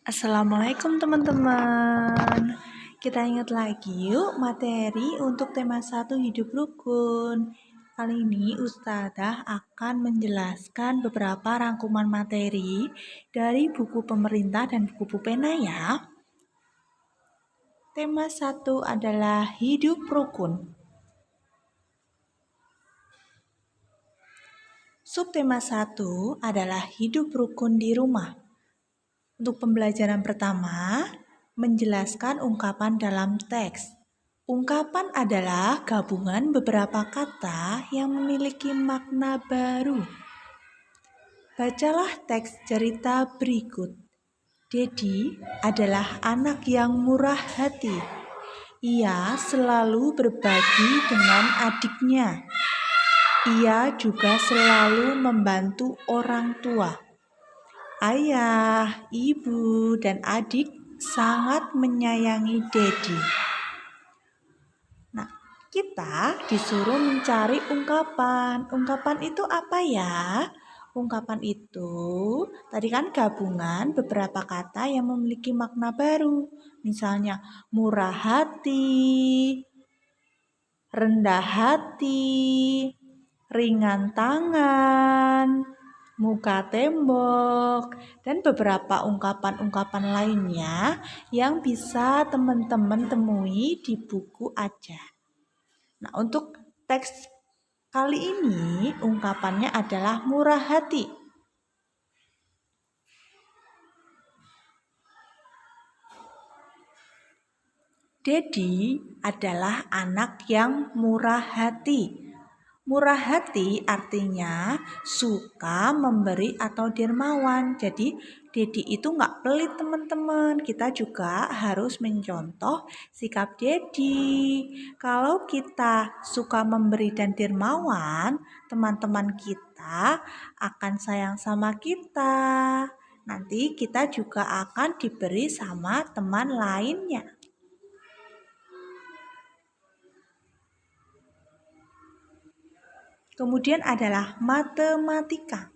Assalamualaikum teman-teman. Kita ingat lagi yuk materi untuk tema 1 hidup rukun. Kali ini Ustadzah akan menjelaskan beberapa rangkuman materi dari buku pemerintah dan buku pulpena ya. Tema 1 adalah hidup rukun. Subtema 1 adalah hidup rukun di rumah. Untuk pembelajaran pertama, menjelaskan ungkapan dalam teks. Ungkapan adalah gabungan beberapa kata yang memiliki makna baru. Bacalah teks cerita berikut. Dedi adalah anak yang murah hati. Ia selalu berbagi dengan adiknya. Ia juga selalu membantu orang tua. Ayah, ibu, dan adik sangat menyayangi Dedi. Nah, kita disuruh mencari ungkapan. Ungkapan itu apa ya? Ungkapan itu tadi kan gabungan beberapa kata yang memiliki makna baru. Misalnya murah hati, rendah hati, ringan tangan, muka tembok, dan beberapa ungkapan-ungkapan lainnya yang bisa teman-teman temui di buku aja. Nah, untuk teks kali ini ungkapannya adalah murah hati. Dedi adalah anak yang murah hati. Murah hati artinya suka memberi atau dermawan. Jadi Dedi itu nggak pelit teman-teman. Kita juga harus mencontoh sikap Dedi. Kalau kita suka memberi dan dermawan, teman-teman kita akan sayang sama kita. Nanti kita juga akan diberi sama teman lainnya. Kemudian adalah matematika.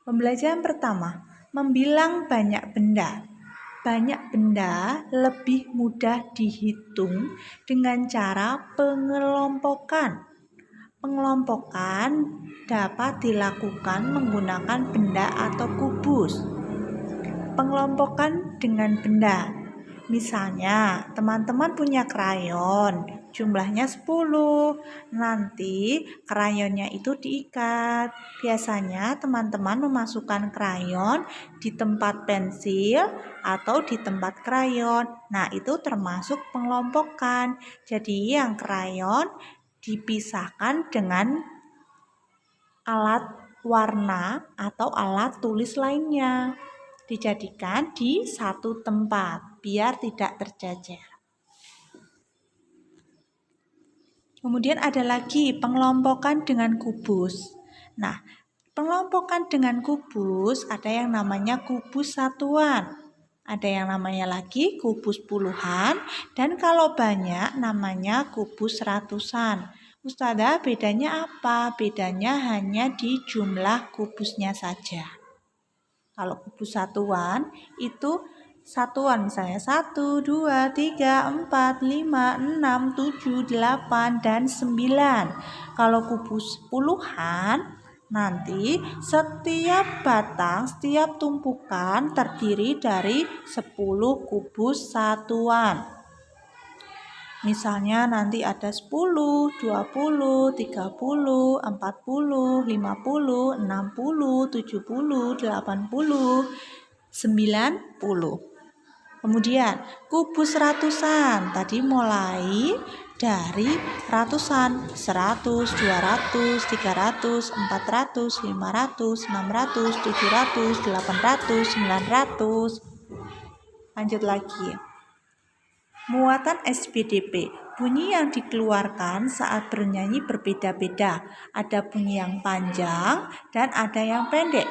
Pembelajaran pertama, membilang banyak benda. Banyak benda lebih mudah dihitung dengan cara pengelompokan. Pengelompokan dapat dilakukan menggunakan benda atau kubus. Pengelompokan dengan benda. Misalnya, teman-teman punya krayon, jumlahnya 10. Nanti krayonnya itu diikat. Biasanya teman-teman memasukkan krayon di tempat pensil atau di tempat krayon. Nah, itu termasuk pengelompokan. Jadi yang krayon dipisahkan dengan alat warna atau alat tulis lainnya. Dijadikan di satu tempat biar tidak tercecer. Kemudian ada lagi pengelompokan dengan kubus. Nah, pengelompokan dengan kubus ada yang namanya kubus satuan. Ada yang namanya lagi kubus puluhan, dan kalau banyak namanya kubus ratusan. Ustadzah, bedanya apa? Bedanya hanya di jumlah kubusnya saja. Kalau kubus satuan itu satuan, misalnya 1, 2, 3, 4, 5, 6, 7, 8, dan 9. Kalau kubus puluhan, nanti setiap batang, setiap tumpukan terdiri dari 10 kubus satuan. Misalnya nanti ada 10, 20, 30, 40, 50, 60, 70, 80, 90. Kemudian kubus ratusan, tadi mulai dari ratusan, 100, 200, 300, 400, 500, 600, 700, 800, 900. Lanjut lagi. Muatan SPDP. Bunyi yang dikeluarkan saat bernyanyi berbeda-beda. Ada bunyi yang panjang dan ada yang pendek.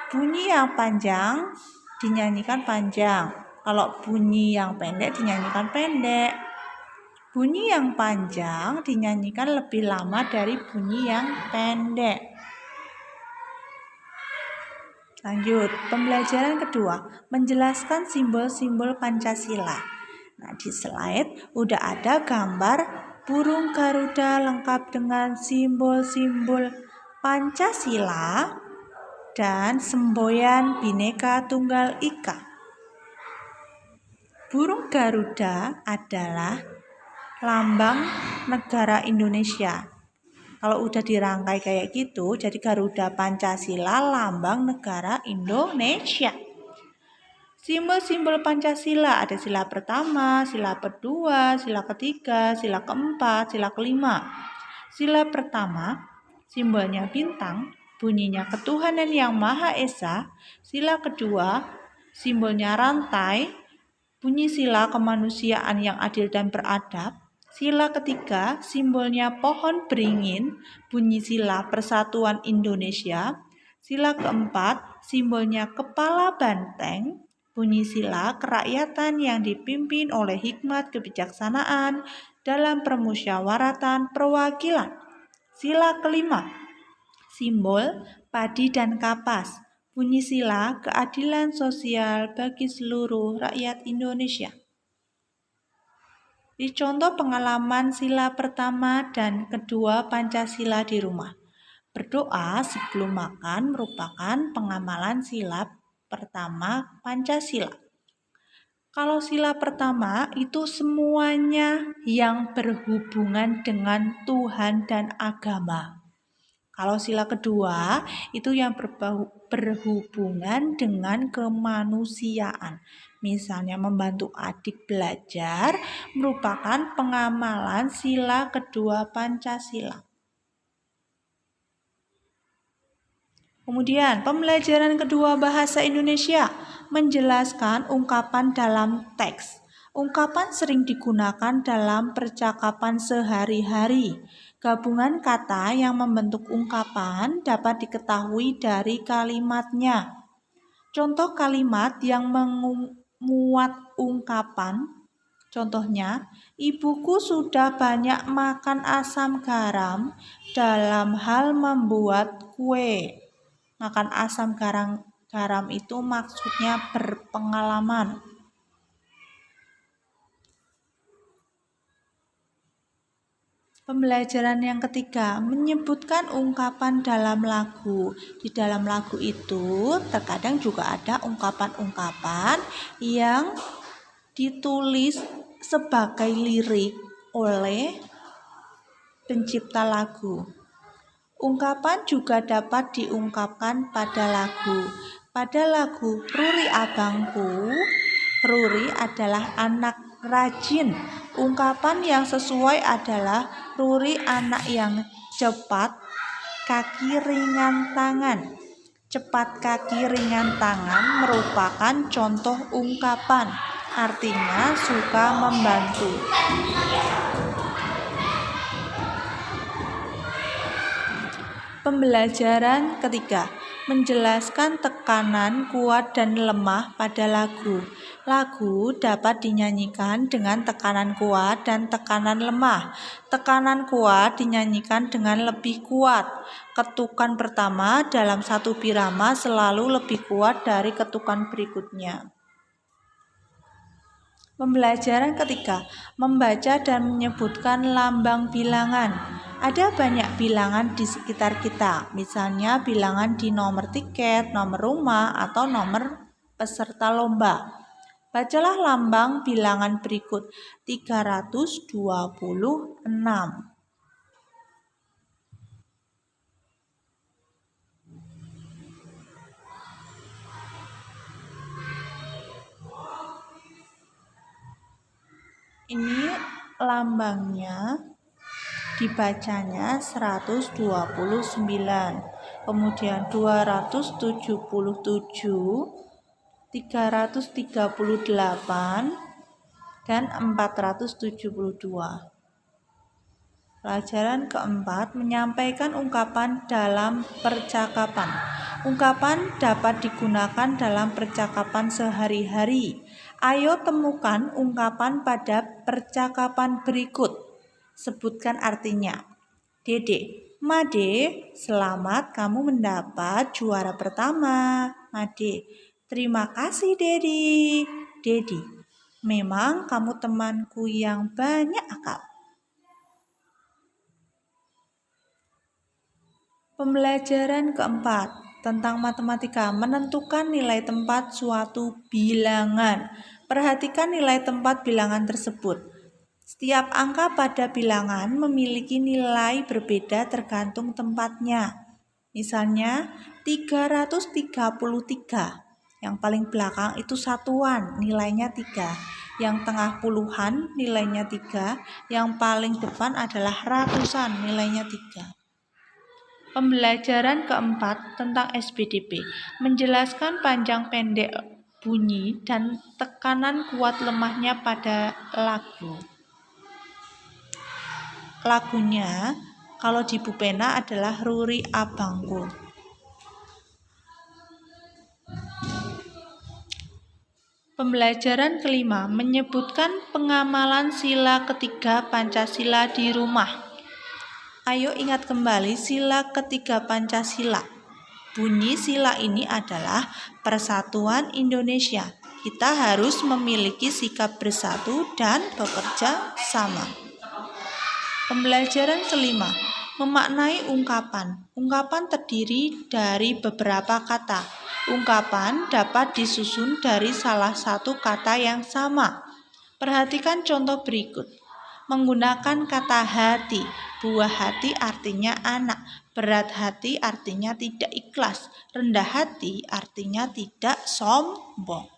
Bunyi yang panjang dinyanyikan panjang. Kalau bunyi yang pendek dinyanyikan pendek. Bunyi yang panjang dinyanyikan lebih lama dari bunyi yang pendek. Lanjut, pembelajaran kedua, menjelaskan simbol-simbol Pancasila. Nah, di slide udah ada gambar burung Garuda lengkap dengan simbol-simbol Pancasila dan semboyan Bhinneka Tunggal Ika. Burung Garuda adalah lambang negara Indonesia. Kalau udah dirangkai kayak gitu, jadi Garuda Pancasila lambang negara Indonesia. Simbol-simbol Pancasila ada sila pertama, sila kedua, sila ketiga, sila keempat, sila kelima. Sila pertama, simbolnya bintang, bunyinya ketuhanan yang Maha Esa. Sila kedua, simbolnya rantai, bunyi sila kemanusiaan yang adil dan beradab. Sila ketiga, simbolnya pohon beringin, bunyi sila persatuan Indonesia. Sila keempat, simbolnya kepala banteng, bunyi sila kerakyatan yang dipimpin oleh hikmat kebijaksanaan dalam permusyawaratan perwakilan. Sila kelima, simbol padi dan kapas, bunyi sila keadilan sosial bagi seluruh rakyat Indonesia. Dicontoh pengalaman sila pertama dan kedua Pancasila di rumah. Berdoa sebelum makan merupakan pengamalan sila pertama Pancasila. Kalau sila pertama itu semuanya yang berhubungan dengan Tuhan dan agama. Kalau sila kedua itu yang berhubungan dengan kemanusiaan. Misalnya membantu adik belajar merupakan pengamalan sila kedua Pancasila. Kemudian pembelajaran kedua bahasa Indonesia, menjelaskan ungkapan dalam teks. Ungkapan sering digunakan dalam percakapan sehari-hari. Gabungan kata yang membentuk ungkapan dapat diketahui dari kalimatnya. Contoh kalimat yang memuat ungkapan, contohnya, ibuku sudah banyak makan asam garam dalam hal membuat kue. Makan asam garam itu maksudnya berpengalaman. Pembelajaran yang ketiga, menyebutkan ungkapan dalam lagu. Di dalam lagu itu terkadang juga ada ungkapan-ungkapan yang ditulis sebagai lirik oleh pencipta lagu. Ungkapan juga dapat diungkapkan pada lagu. Pada lagu Ruri Abangku, Ruri adalah anak rajin. Ungkapan yang sesuai adalah Ruri anak yang cepat, kaki ringan tangan. Cepat kaki ringan tangan merupakan contoh ungkapan, artinya suka membantu. Pembelajaran ketiga, menjelaskan tekanan kuat dan lemah pada lagu. Lagu dapat dinyanyikan dengan tekanan kuat dan tekanan lemah. Tekanan kuat dinyanyikan dengan lebih kuat. Ketukan pertama dalam satu birama selalu lebih kuat dari ketukan berikutnya. Pembelajaran ketiga, membaca dan menyebutkan lambang bilangan. Ada banyak bilangan di sekitar kita, misalnya bilangan di nomor tiket, nomor rumah, atau nomor peserta lomba. Bacalah lambang bilangan berikut, 326. Ini lambangnya, dibacanya 129, kemudian 277, 338, dan 472. Pelajaran keempat, menyampaikan ungkapan dalam percakapan. Ungkapan dapat digunakan dalam percakapan sehari-hari. Ayo temukan ungkapan pada percakapan berikut. Sebutkan artinya. Dede, Made, selamat kamu mendapat juara pertama. Made, terima kasih Dedi. Dedi, memang kamu temanku yang banyak akal. Pembelajaran keempat tentang matematika, menentukan nilai tempat suatu bilangan. Perhatikan nilai tempat bilangan tersebut. Setiap angka pada bilangan memiliki nilai berbeda tergantung tempatnya. Misalnya 333. Yang paling belakang itu satuan, nilainya 3. Yang tengah puluhan, nilainya 3. Yang paling depan adalah ratusan, nilainya 3. Pembelajaran keempat tentang SPDP, menjelaskan panjang pendek bunyi dan tekanan kuat lemahnya pada lagu. Lagunya kalau di buku pena adalah Ruri Abangku. Pembelajaran kelima, menyebutkan pengamalan sila ketiga Pancasila di rumah. Ayo ingat kembali sila ketiga Pancasila. Bunyi sila ini adalah Persatuan Indonesia. Kita harus memiliki sikap bersatu dan bekerja sama. Pembelajaran kelima, memaknai ungkapan. Ungkapan terdiri dari beberapa kata. Ungkapan dapat disusun dari salah satu kata yang sama. Perhatikan contoh berikut. Menggunakan kata hati. Buah hati artinya anak. Berat hati artinya tidak ikhlas. Rendah hati artinya tidak sombong.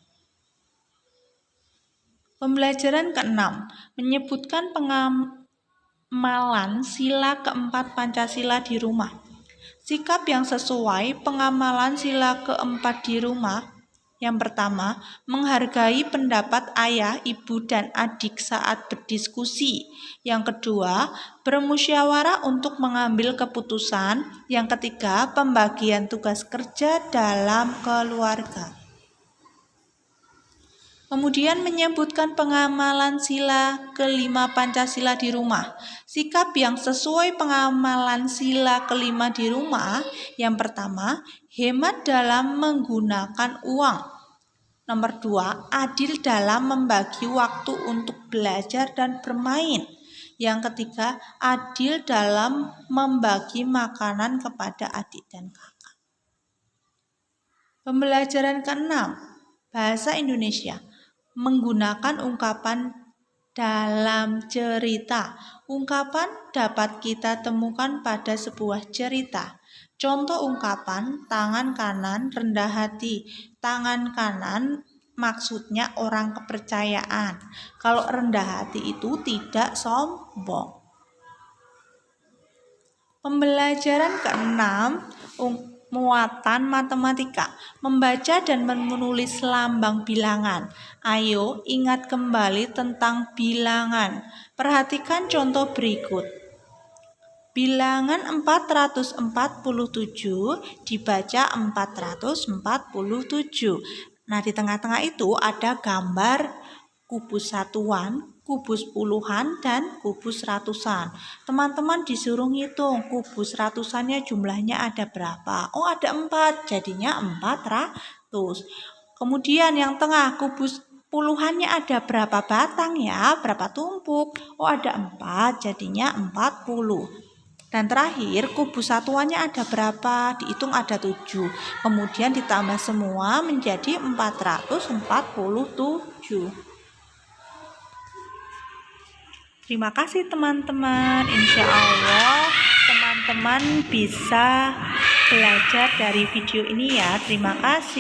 Pembelajaran keenam, menyebutkan pengamalan sila keempat Pancasila di rumah. Sikap yang sesuai pengamalan sila keempat di rumah. Yang pertama, menghargai pendapat ayah, ibu, dan adik saat berdiskusi. Yang kedua, bermusyawarah untuk mengambil keputusan. Yang ketiga, pembagian tugas kerja dalam keluarga. Kemudian menyebutkan pengamalan sila kelima Pancasila di rumah. Sikap yang sesuai pengamalan sila kelima di rumah. Yang pertama, hemat dalam menggunakan uang. Nomor 2, adil dalam membagi waktu untuk belajar dan bermain. Yang ketiga, adil dalam membagi makanan kepada adik dan kakak. Pembelajaran keenam, bahasa Indonesia. Menggunakan ungkapan dalam cerita. Ungkapan dapat kita temukan pada sebuah cerita. Contoh ungkapan, tangan kanan rendah hati. Tangan kanan maksudnya orang kepercayaan. Kalau rendah hati itu tidak sombong. Pembelajaran keenam, muatan matematika, membaca dan menulis lambang bilangan. Ayo ingat kembali tentang bilangan. Perhatikan contoh berikut. Bilangan 447 dibaca 447. Nah, di tengah-tengah itu ada gambar kubus satuan, kubus puluhan, dan kubus ratusan. Teman-teman disuruh ngitung kubus ratusannya jumlahnya ada berapa. Oh, ada 4, jadinya 400. Kemudian yang tengah kubus puluhannya ada berapa batang ya, berapa tumpuk. Oh, ada 4, jadinya 40. Dan terakhir kubus satuannya ada berapa, dihitung ada 7. Kemudian ditambah semua menjadi 447. Terima kasih teman-teman. Insya Allah teman-teman bisa belajar dari video ini ya. Terima kasih.